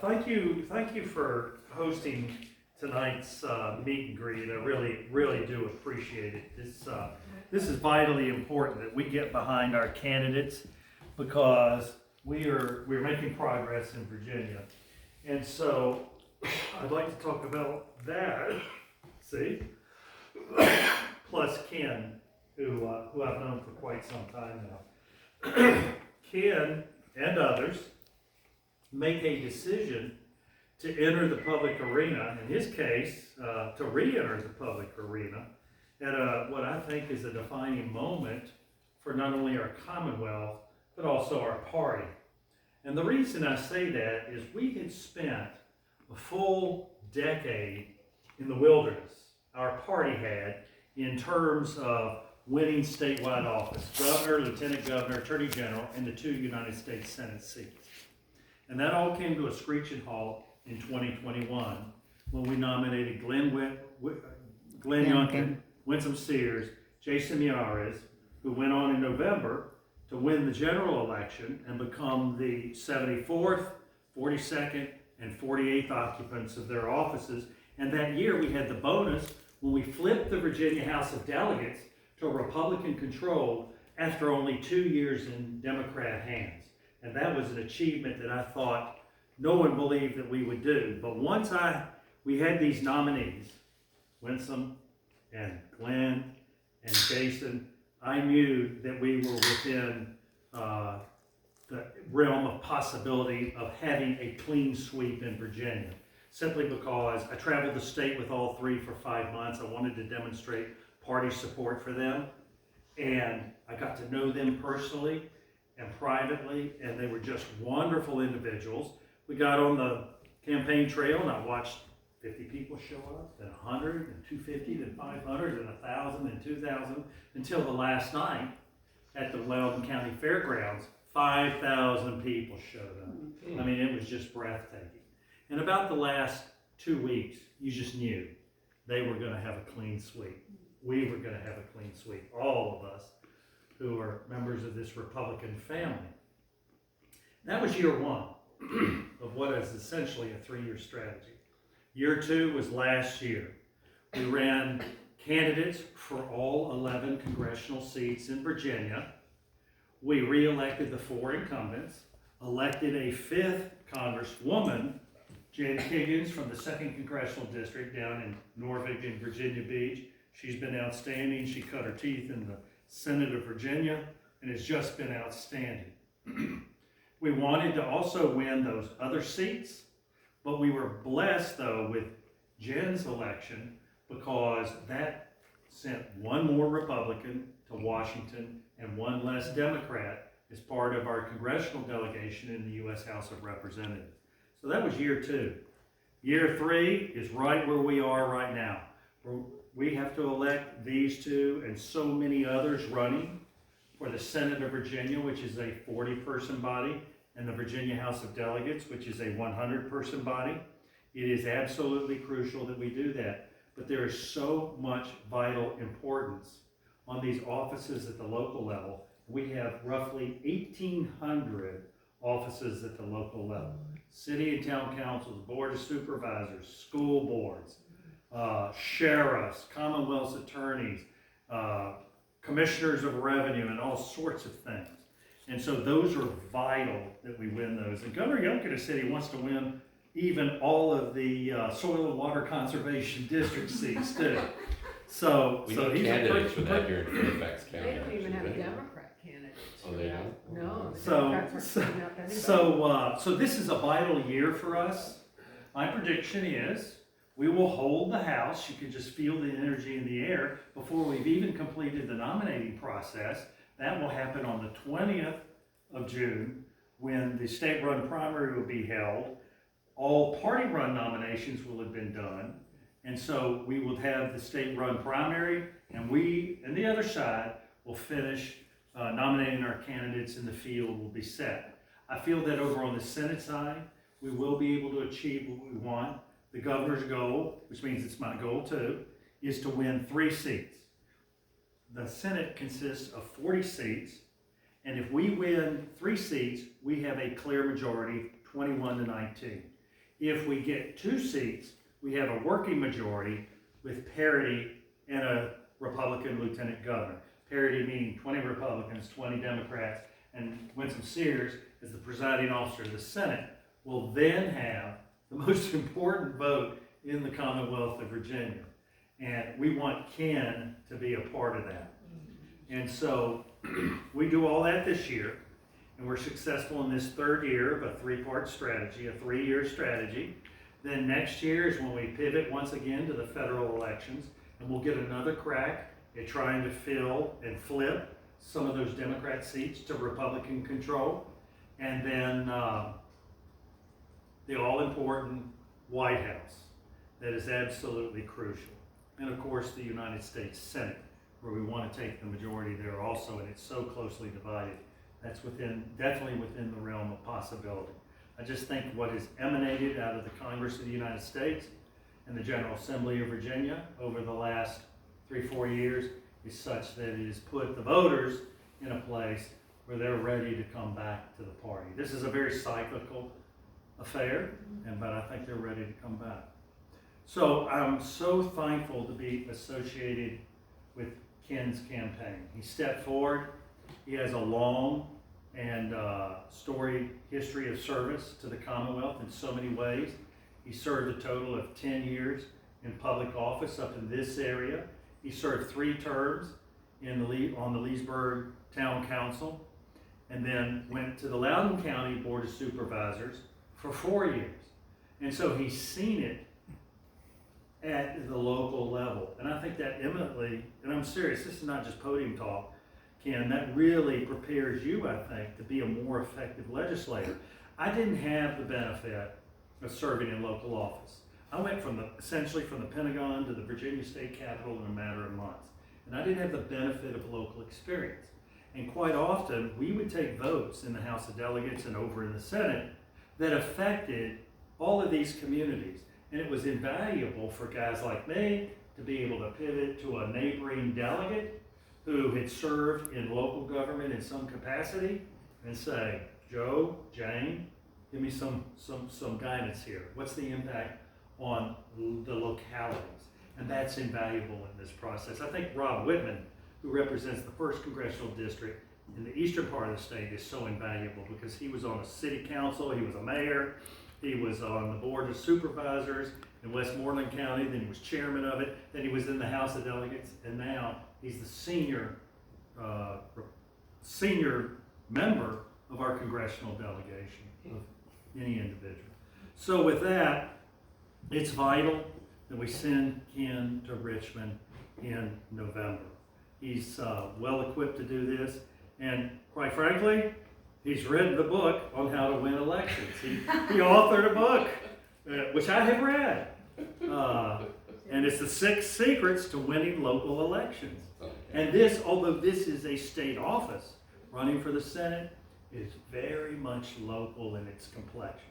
Thank you for hosting tonight's meet and greet. I really do appreciate it. This is vitally important that we get behind our candidates because we're making progress in Virginia, and so I'd like to talk about that. See, plus Ken, who I've known for quite some time now. Ken and others make a decision to enter the public arena, in his case, to re-enter the public arena at what I think is a defining moment for not only our Commonwealth, but also our party. And the reason I say that is we had spent a full decade in the wilderness, our party had, in terms of winning statewide office, governor, lieutenant governor, attorney general, and the 2 United States Senate seats. And that all came to a screeching halt in 2021 when we nominated Glenn Youngkin, Winsome Sears, Jason Miyares, who went on in November to win the general election and become the 74th, 42nd, and 48th occupants of their offices. And that year we had the bonus when we flipped the Virginia House of Delegates to Republican control after only 2 years in Democrat hands. And that was an achievement that I thought no one believed that we would do. But once we had these nominees, Winsome and Glenn and Jason, I knew that we were within the realm of possibility of having a clean sweep in Virginia. Simply because I traveled the state with all three for 5 months. I wanted to demonstrate party support for them. And I got to know them personally and privately, and they were just wonderful individuals. We got on the campaign trail and I watched 50 people show up, then 100, then 250, then 500, then 1,000, then 2,000, until the last night at the Loudoun County Fairgrounds, 5,000 people showed up. I mean, it was just breathtaking. And about the last 2 weeks, you just knew they were going to have a clean sweep. We were going to have a clean sweep, all of us who are members of this Republican family. That was year one of what is essentially a 3-year strategy. Year two was last year. We ran candidates for all 11 congressional seats in Virginia. We re-elected the 4 incumbents, elected a 5th Congresswoman, Jan Higgins from the 2nd Congressional District down in Norfolk and Virginia Beach. She's been outstanding. She cut her teeth in the Senate of Virginia and has just been outstanding. We wanted to also win those other seats, but we were blessed though with Jen's election because that sent 1 more Republican to Washington and 1 less Democrat as part of our congressional delegation in the U.S. House of Representatives. So that was year 2. Year 3 is right where we are right now. We have to elect these 2 and so many others running for the Senate of Virginia, which is a 40-person body, and the Virginia House of Delegates, which is a 100-person body. It is absolutely crucial that we do that. But there is so much vital importance on these offices at the local level. We have roughly 1,800 offices at the local level. City and town councils, board of supervisors, school boards, sheriffs, commonwealth's attorneys, commissioners of revenue, and all sorts of things. And so those are vital that we win those. And Governor Youngkin has said he wants to win even all of the soil and water conservation district seats too. So we need candidates for that here in Fairfax County. They don't even have a Democrat candidate. Oh, they don't? No. So this is a vital year for us. My prediction is we will hold the House. You can just feel the energy in the air before we've even completed the nominating process. That will happen on the 20th of June when the state-run primary will be held. All party-run nominations will have been done. And so we will have the state-run primary, and we, and the other side, will finish nominating our candidates, and the field will be set. I feel that over on the Senate side, we will be able to achieve what we want. The governor's goal, which means it's my goal too, is to win 3 seats. The Senate consists of 40 seats, And if we win 3 seats, we have a clear majority, 21-19. If we get 2 seats, we have a working majority with parity and a Republican lieutenant governor. Parity meaning 20 Republicans, 20 Democrats, and Winsome Sears, as the presiding officer of the Senate, will then have the most important vote in the Commonwealth of Virginia. And we want Ken to be a part of that. And so we do all that this year, and we're successful in this 3rd year of a 3-part strategy, a 3-year strategy. Then next year is when we pivot once again to the federal elections, and we'll get another crack at trying to fill and flip some of those Democrat seats to Republican control. And then the all-important White House that is absolutely crucial. And of course the United States Senate, where we want to take the majority there also, and it's so closely divided. That's definitely within the realm of possibility. I just think what has emanated out of the Congress of the United States and the General Assembly of Virginia over the last 3-4 years is such that it has put the voters in a place where they're ready to come back to the party. This is a very cyclical affair, but I think they're ready to come back. So I'm so thankful to be associated with Ken's campaign. He stepped forward. He has a long and storied history of service to the Commonwealth in so many ways. He served a total of 10 years in public office up in this area. He served 3 terms on the Leesburg Town Council, and then went to the Loudoun County Board of Supervisors for 4 years. And so he's seen it at the local level. And I think that eminently, and I'm serious, this is not just podium talk, Ken, that really prepares you, I think, to be a more effective legislator. I didn't have the benefit of serving in local office. I went essentially from the Pentagon to the Virginia State Capitol in a matter of months. And I didn't have the benefit of local experience. And quite often, we would take votes in the House of Delegates and over in the Senate that affected all of these communities. And it was invaluable for guys like me to be able to pivot to a neighboring delegate who had served in local government in some capacity and say, Joe, Jane, give me some guidance here. What's the impact on the localities? And that's invaluable in this process. I think Rob Whitman, who represents the 1st Congressional District in the eastern part of the state, is so invaluable because he was on a city council, he was a mayor, he was on the Board of Supervisors in Westmoreland County, then he was chairman of it, then he was in the House of Delegates, and now he's the senior member of our congressional delegation of any individual. So with that, it's vital that we send Ken to Richmond in November. He's well equipped to do this, and quite frankly, he's written the book on how to win elections. He authored a book, which I have read, and it's the 6 Secrets to Winning Local Elections. And this, although this is a state office, running for the Senate is very much local in its complexion.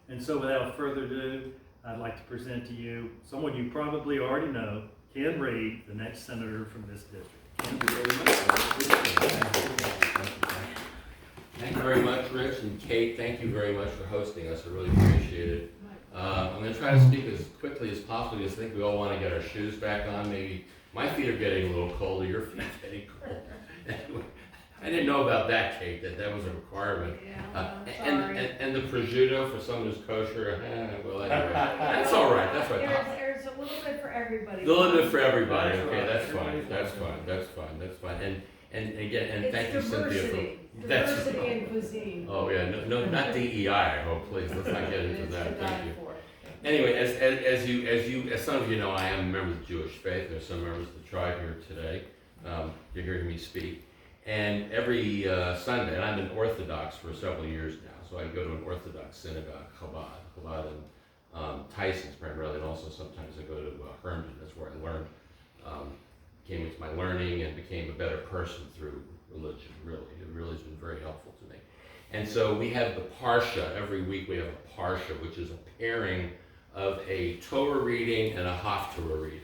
And so without further ado, I'd like to present to you someone you probably already know, Ken Reid, the next senator from this district. Thank you very much. Thank you very much, Rich, and Kate, thank you very much for hosting us. I really appreciate it. I'm going to try to speak as quickly as possible because I think we all want to get our shoes back on. Maybe my feet are getting a little colder, your feet are getting cold. I didn't know about that, Kate, that was a requirement. Yeah, and the prosciutto for someone who's kosher, well, anyway, that's all right, that's right. There's a little bit for everybody. A little bit for everybody, That's okay, right. that's fine. And again, It's thank you, Cynthia, for diversity in cuisine. Oh yeah, no, not DEI. I hope, please. Let's not get into that. Thank you. For. Anyway, as some of you know, I am a member of the Jewish faith. There's some members of the tribe here today. You're hearing me speak, and every Sunday, and I've been Orthodox for several years now, so I go to an Orthodox synagogue, Chabad and Tyson's primarily, and also sometimes I go to Herndon. That's where I learned, came into my learning, and became a better person through religion. It really has been very helpful to me. And so we have the Parsha. Every week we have a Parsha, which is a pairing of a Torah reading and a Haftarah reading.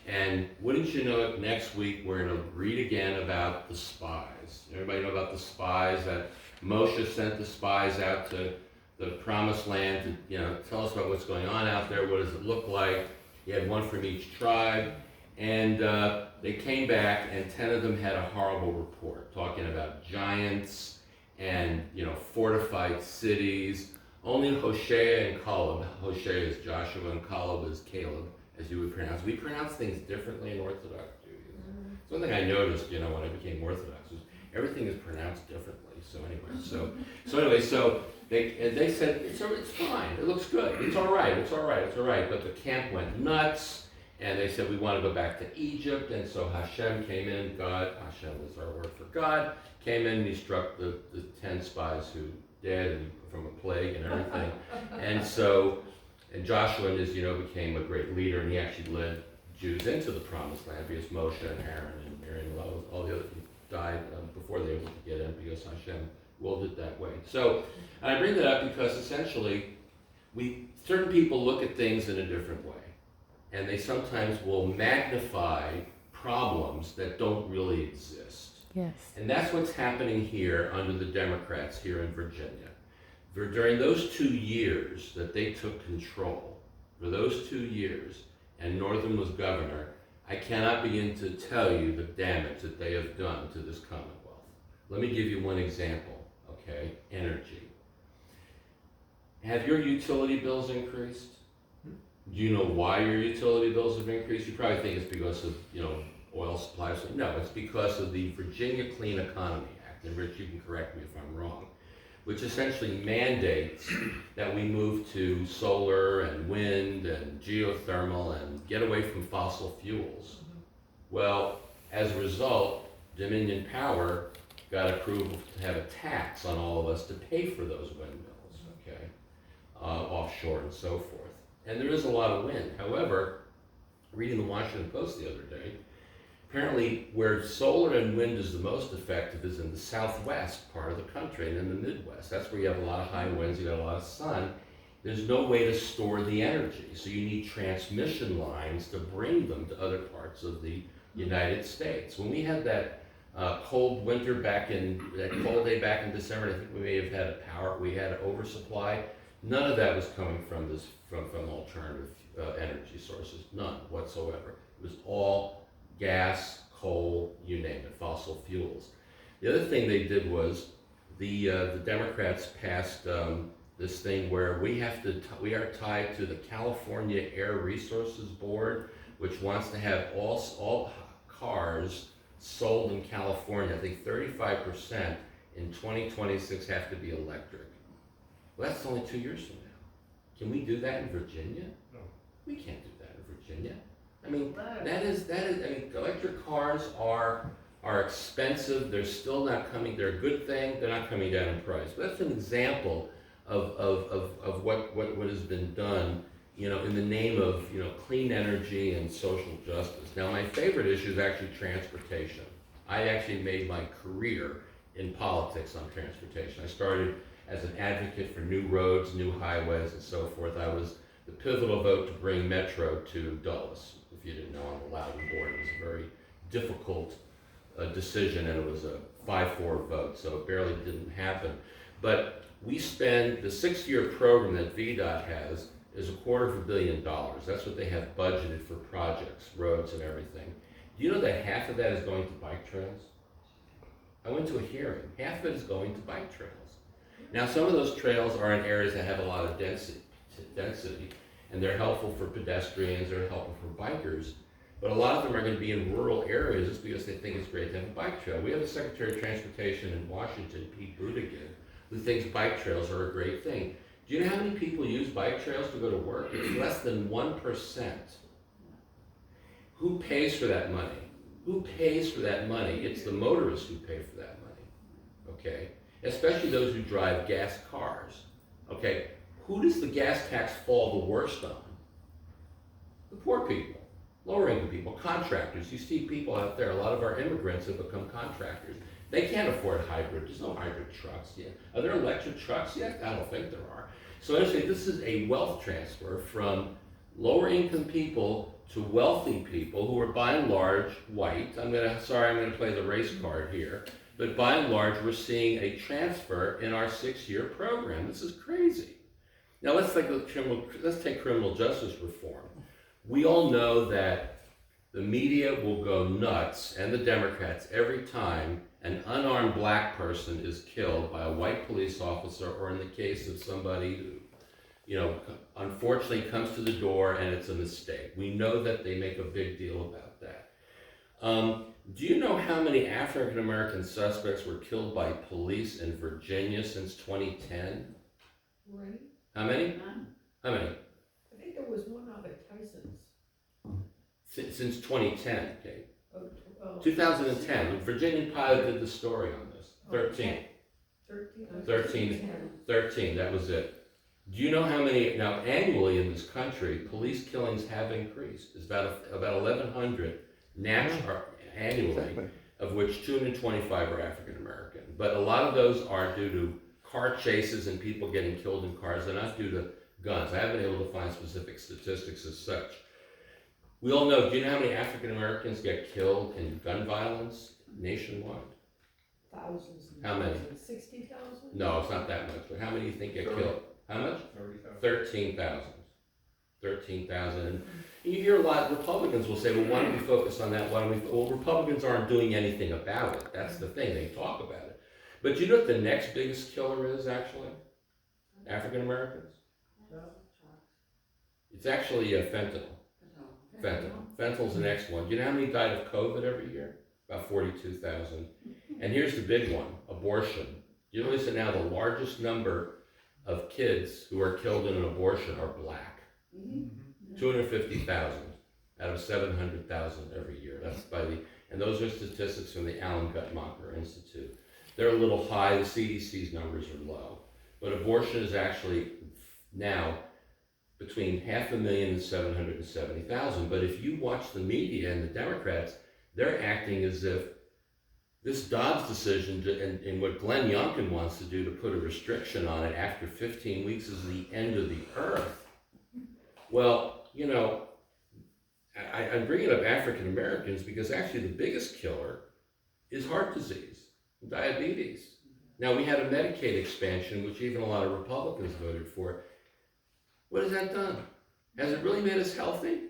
And wouldn't you know it, next week we're going to read again about the spies. spies. Everybody know about the spies that Moshe sent the spies out to the promised land to, tell us about what's going on out there, what does it look like. He had one from each tribe, and they came back, and 10 of them had a horrible report, talking about giants and, fortified cities. Only Hoshea and Caleb, Hoshea is Joshua and Caleb is Caleb, as you would pronounce. We pronounce things differently in Orthodox Judaism. It's one thing I noticed, when I became Orthodox, was everything is pronounced differently. So they said, it's fine, it looks good, it's all right. But the camp went nuts, and they said, we want to go back to Egypt. And so Hashem came in, Hashem is our word for God, came in and he struck the 10 spies who dead from a plague and everything. And Joshua became a great leader, and he actually led Jews into the promised land because Moshe and Aaron and Miriam and all the other died before they were able to get in because Hashem willed it that way. So, and I bring that up because essentially, certain people look at things in a different way, and they sometimes will magnify problems that don't really exist. Yes. And that's what's happening here under the Democrats here in Virginia. During those 2 years that they took control, for those 2 years, and Northam was governor, I cannot begin to tell you the damage that they have done to this Commonwealth. Let me give you one example, okay? Energy. Have your utility bills increased? Do you know why your utility bills have increased? You probably think it's because of, oil supply. No, it's because of the Virginia Clean Economy Act, and Rich, you can correct me if I'm wrong, which essentially mandates that we move to solar and wind and geothermal and get away from fossil fuels. Well, as a result, Dominion Power got approval to have a tax on all of us to pay for those windmills, okay, offshore and so forth. And there is a lot of wind. However, reading the Washington Post the other day, apparently where solar and wind is the most effective is in the southwest part of the country and in the Midwest. That's where you have a lot of high winds, you got a lot of sun. There's no way to store the energy, so you need transmission lines to bring them to other parts of the United States. When we had that cold winter that cold day back in December, I think we may have had we had an oversupply. None of that was coming from alternative energy sources, none whatsoever. It was all gas, coal, you name it, fossil fuels. The other thing they did was the Democrats passed this thing where we are tied to the California Air Resources Board, which wants to have all cars sold in California. I think 35% in 2026 have to be electric. Well, that's only 2 years from now. Can we do that in Virginia? No. We can't do that in Virginia. I mean, electric cars are expensive. They're still not coming, they're a good thing, they're not coming down in price. But that's an example of what has been done, in the name of, clean energy and social justice. Now, my favorite issue is actually transportation. I actually made my career in politics on transportation. I started as an advocate for new roads, new highways, and so forth. I was the pivotal vote to bring Metro to Dulles. If you didn't know, on the Loudon board. It was a very difficult decision, and it was a 5-4 vote, so it barely didn't happen. But we spend, the 6-year program that VDOT has is $250 million. That's what they have budgeted for projects, roads and everything. Do you know that half of that is going to bike trails? I went to a hearing. Half of it is going to bike trails. Now, some of those trails are in areas that have a lot of density, and they're helpful for pedestrians, they're helpful for bikers, but a lot of them are going to be in rural areas just because they think it's great to have a bike trail. We have a Secretary of Transportation in Washington, Pete Buttigieg, who thinks bike trails are a great thing. Do you know how many people use bike trails to go to work? It's less than 1%. Who pays for that money? Who pays for that money? It's the motorists who pay for that money, okay? Especially those who drive gas cars, okay? Who does the gas tax fall the worst on? The poor people, lower income people, contractors. You see people out there, a lot of our immigrants have become contractors. They can't afford hybrid. There's no hybrid trucks yet. Are there electric trucks yet? I don't think there are. So anyway, this is a wealth transfer from lower income people to wealthy people who are by and large white. I'm gonna play the race card here. But by and large, we're seeing a transfer in our 6-year program. This is crazy. Now let's take criminal justice reform. We all know that the media will go nuts, and the Democrats, every time an unarmed black person is killed by a white police officer, or in the case of somebody who, unfortunately comes to the door and it's a mistake. We know that they make a big deal about that. Do you know how many African American suspects were killed by police in Virginia since 2010? Right? How many? None. How many? I think there was one out at Tyson's. Since 2010, okay. Oh, 2010, the Virginian pilot did the story on this. 13, 13, that was it. Do you know how many, now annually in this country, police killings have increased. It's about 1,100 annually, of which 225 are African American. But a lot of those are due to car chases and people getting killed in cars. They're not due to guns. I haven't been able to find specific statistics as such. We all know, do you know how many African Americans get killed in gun violence nationwide? Thousands. How many? 60,000? No, it's not that much, but how many do you think get 30. killed? How much? 30,000. 13,000. 13,000. And you hear a lot, Republicans will say, well, why don't we focus on that? Well, Republicans aren't doing anything about it. That's the thing, they talk about it. But you know what the next biggest killer is, actually? African Americans? It's actually fentanyl. Fentanyl's the next one. Do you know how many died of COVID every year? About 42,000. And here's the big one, abortion. You notice that now the largest number of kids who are killed in an abortion are black. 250,000 out of 700,000 every year. That's and those are statistics from the Allen Guttmacher Institute. They're a little high, the CDC's numbers are low. But abortion is actually now between 500,000 and 770,000. But if you watch the media and the Democrats, they're acting as if this Dobbs decision and what Glenn Youngkin wants to do to put a restriction on it after 15 weeks is the end of the earth. Well, I'm bringing up African Americans because actually the biggest killer is heart disease, diabetes. Now we had a Medicaid expansion, which even a lot of Republicans voted for. What has that done? Has it really made us healthy?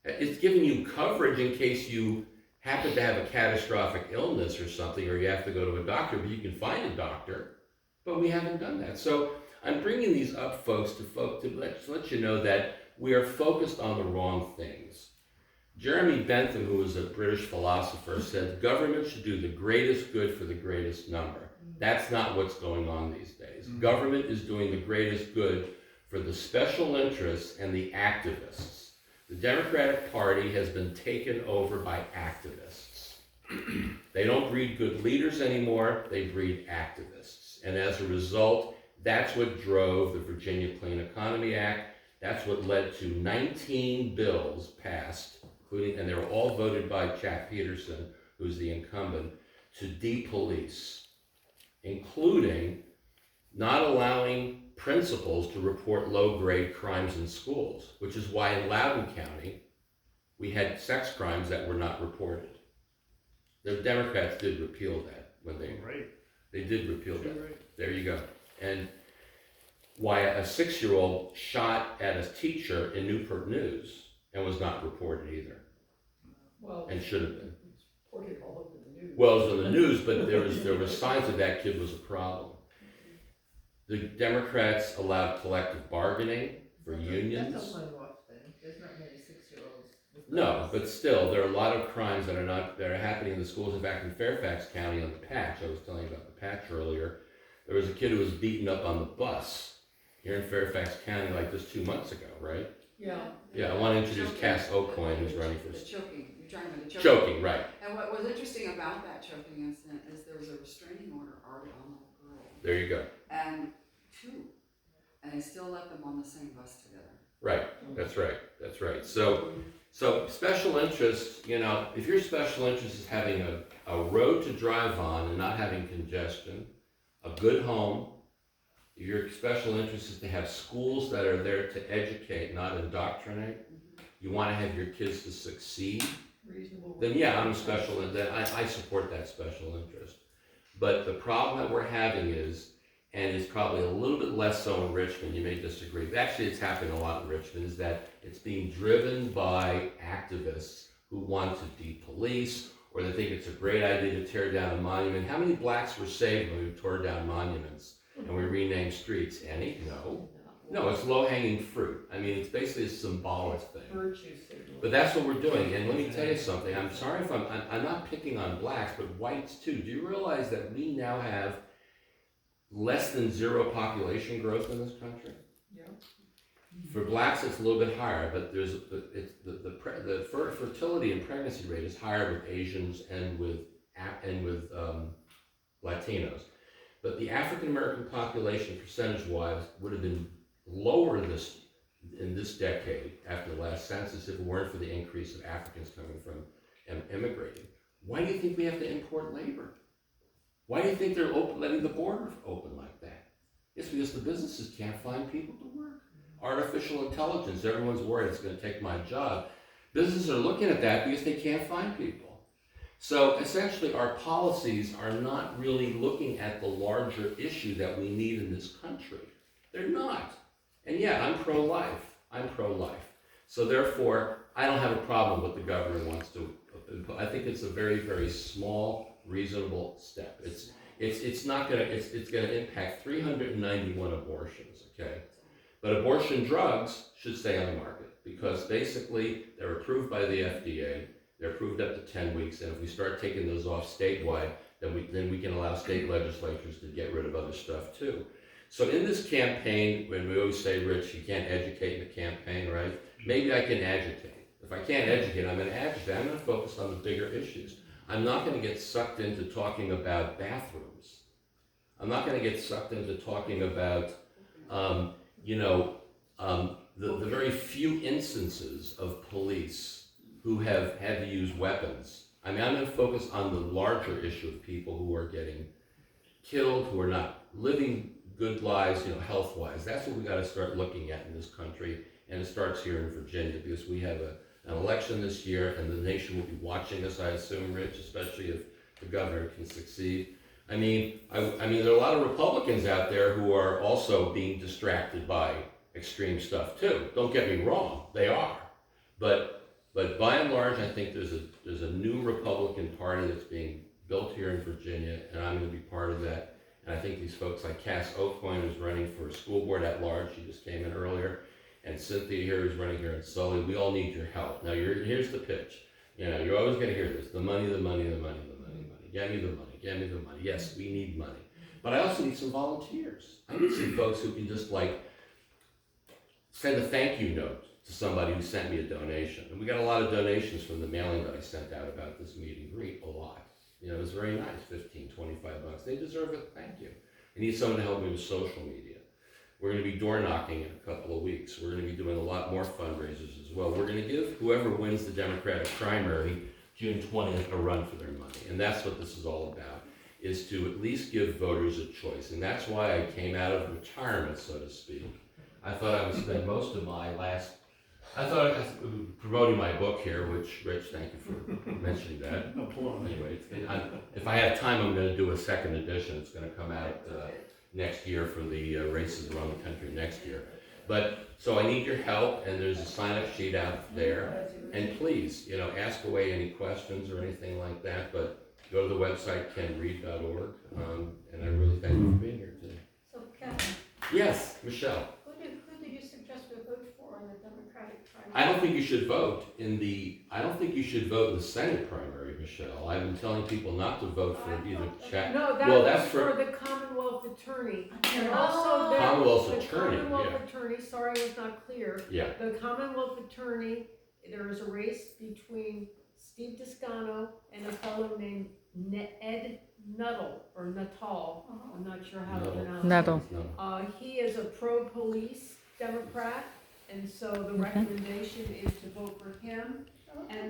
It's giving you coverage in case you happen to have a catastrophic illness or something, or you have to go to a doctor, but you can find a doctor, but we haven't done that. So I'm bringing these up, folks, to let you know that we are focused on the wrong things. Jeremy Bentham, who is a British philosopher, said government should do the greatest good for the greatest number. That's not what's going on these days. Government is doing the greatest good for the special interests and the activists. The Democratic Party has been taken over by activists. They don't breed good leaders anymore, they breed activists. And as a result, that's what drove the Virginia Clean Economy Act. That's what led to 19 bills passed, including, and they were all voted by Jack Peterson, who's the incumbent, to depolice, including not allowing principals to report low-grade crimes in schools, which is why in Loudoun County, we had sex crimes that were not reported. The Democrats did repeal that when they did repeal that. Right. There you go. And why a 6-year-old shot at a teacher in Newport News and was not reported either, Well, and should have been. it's reported all over the news. Well, it was on the news, but there were signs that kid was a problem. The Democrats allowed collective bargaining for unions. That's a one-off thing. There's not many 6-year-olds. No, but still, there are a lot of crimes that are happening in the schools. In fact, in Fairfax County on the patch, I was telling you about the patch earlier, there was a kid who was beaten up on the bus here in Fairfax County like this 2 months ago, right? Yeah. Yeah, I want to introduce Cass Oakton, who's running for... The choking. You're talking about the choking. Choking, right. And what was interesting about that choking incident is there was a restraining order already on the girl. There you go. And 2. And they still let them on the same bus together. Right, that's right. So special interest, if your special interest is having a road to drive on and not having congestion, a good home, if your special interest is to have schools that are there to educate, not indoctrinate, you want to have your kids to succeed, reasonable. then yeah, I'm a special, and then I support that special interest. But the problem that we're having is, and it's probably a little bit less so in Richmond, you may disagree, but actually it's happening a lot in Richmond, is that it's being driven by activists who want to depolice, or they think it's a great idea to tear down a monument. How many blacks were saved when we tore down monuments and we renamed streets? Any? No. No, it's low-hanging fruit. I mean, it's basically a symbolic thing. Virtue signal. But that's what we're doing, and let me tell you something. I'm sorry if I'm not picking on blacks, but whites too. Do you realize that we now have less than zero population growth in this country? Yeah. For blacks, it's a little bit higher, but the fertility and pregnancy rate is higher with Asians and with Latinos. But the African American population, percentage-wise, would have been lower in this decade after the last census if it weren't for the increase of Africans coming from immigrating. Why do you think we have to import labor? Why do you think they're letting the border open like that? It's because the businesses can't find people to work. Artificial intelligence, everyone's worried it's going to take my job. Businesses are looking at that because they can't find people. So essentially our policies are not really looking at the larger issue that we need in this country. They're not. And yeah, I'm pro-life. So therefore, I don't have a problem with what the governor wants to. I think it's a very, very small, reasonable step. It's gonna impact 391 abortions, okay? But abortion drugs should stay on the market because basically they're approved by the FDA. They're approved up to 10 weeks, and if we start taking those off statewide, then we can allow state legislatures to get rid of other stuff too. So in this campaign, when we always say, Rich, you can't educate in the campaign, right? Maybe I can agitate. If I can't educate, I'm going to agitate. I'm going to focus on the bigger issues. I'm not going to get sucked into talking about bathrooms. I'm not going to get sucked into talking about, the very few instances of police who have had to use weapons. I mean, I'm going to focus on the larger issue of people who are getting killed, who are not living good lives, health-wise. That's what we got to start looking at in this country, and it starts here in Virginia because we have an election this year, and the nation will be watching us, I assume, Rich, especially if the governor can succeed. I mean, there are a lot of Republicans out there who are also being distracted by extreme stuff too. Don't get me wrong, they are, but by and large, I think there's a new Republican Party that's being built here in Virginia, and I'm going to be part of that. And I think these folks like Cass Oakton, who's running for a school board at large, she just came in earlier, and Cynthia here, who's running here in Sully, we all need your help. Now, here's the pitch. You're always going to hear this: the money. Get me the money. Yes, we need money, but I also need some volunteers. I need some folks who can just send a thank you note to somebody who sent me a donation. And we got a lot of donations from the mailing that I sent out about this meet and greet, a lot. It was very nice, $15, $25. They deserve it, thank you. I need someone to help me with social media. We're gonna be door knocking in a couple of weeks. We're gonna be doing a lot more fundraisers as well. We're gonna give whoever wins the Democratic primary June 20th a run for their money. And that's what this is all about, is to at least give voters a choice. And that's why I came out of retirement, so to speak. I thought I would spend most of my promoting my book here, which, Rich, thank you for mentioning that. Anyway, if I have time, I'm going to do a second edition. It's going to come out next year for the races around the country next year. But, so I need your help, and there's a sign-up sheet out there. And please, ask away any questions or anything like that, but go to the website, kenreid.org, and I really thank you for being here today. So Kevin, Yes, Michelle. who did you suggest we vote for on the Democratic primary? I don't think you should vote in the Senate primary, Michelle. I've been telling people not to vote for either chat. No, Well, that that's was for- for the Commonwealth Attorney. And Oh. also there Commonwealth the Attorney, Commonwealth yeah. Attorney, sorry I was not clear. Yeah. The Commonwealth Attorney, there is a race between Steve Descano and a fellow named Ed Nuttall, or Nuttall, I'm not sure how to Nuttall. pronounce it. Nuttall. No. He is a pro-police Democrat, and so the recommendation is to vote for him. And then